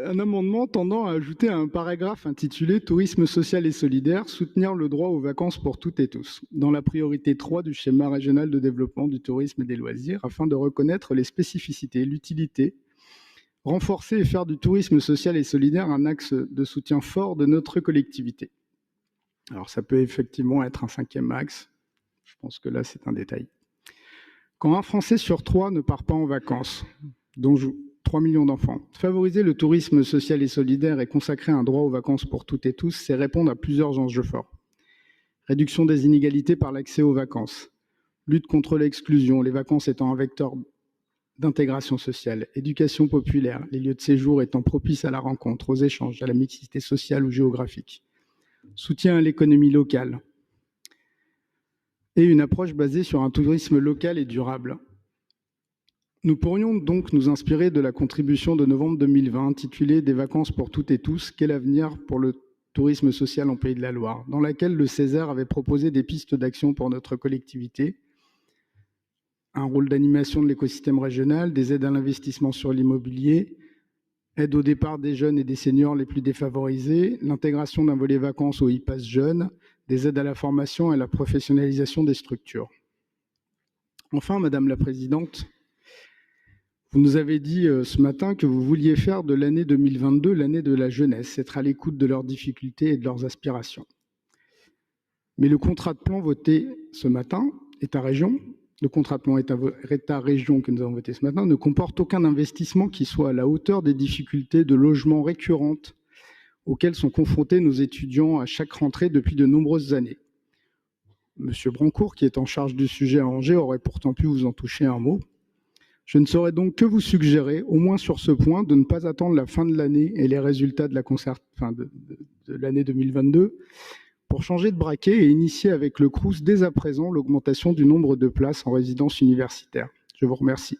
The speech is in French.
un amendement tendant à ajouter un paragraphe intitulé Tourisme social et solidaire, soutenir le droit aux vacances pour toutes et tous, dans la priorité 3 du schéma régional de développement du tourisme et des loisirs, afin de reconnaître les spécificités, l'utilité, renforcer et faire du tourisme social et solidaire un axe de soutien fort de notre collectivité. Alors ça peut effectivement être un cinquième axe, je pense que là c'est un détail. Quand un Français sur 3 ne part pas en vacances, dont 3 millions d'enfants, favoriser le tourisme social et solidaire et consacrer un droit aux vacances pour toutes et tous, c'est répondre à plusieurs enjeux forts. Réduction des inégalités par l'accès aux vacances, lutte contre l'exclusion, les vacances étant un vecteur d'intégration sociale, éducation populaire, les lieux de séjour étant propices à la rencontre, aux échanges, à la mixité sociale ou géographique, soutien à l'économie locale et une approche basée sur un tourisme local et durable. Nous pourrions donc nous inspirer de la contribution de novembre 2020 intitulée Des vacances pour toutes et tous, quel avenir pour le tourisme social en Pays de la Loire, dans laquelle le Césaire avait proposé des pistes d'action pour notre collectivité, un rôle d'animation de l'écosystème régional, des aides à l'investissement sur l'immobilier, aide au départ des jeunes et des seniors les plus défavorisés, l'intégration d'un volet vacances au e-pass jeunes, des aides à la formation et à la professionnalisation des structures. Enfin, Madame la Présidente, vous nous avez dit ce matin que vous vouliez faire de l'année 2022 l'année de la jeunesse, être à l'écoute de leurs difficultés et de leurs aspirations. Mais le contrat de plan voté ce matin, État-région, le contrat de plan État-région que nous avons voté ce matin, ne comporte aucun investissement qui soit à la hauteur des difficultés de logement récurrentes auxquelles sont confrontés nos étudiants à chaque rentrée depuis de nombreuses années. Monsieur Brancourt, qui est en charge du sujet à Angers, aurait pourtant pu vous en toucher un mot. Je ne saurais donc que vous suggérer, au moins sur ce point, de ne pas attendre la fin de l'année et les résultats de l'année 2022 pour changer de braquet et initier avec le Crous dès à présent l'augmentation du nombre de places en résidence universitaire. Je vous remercie.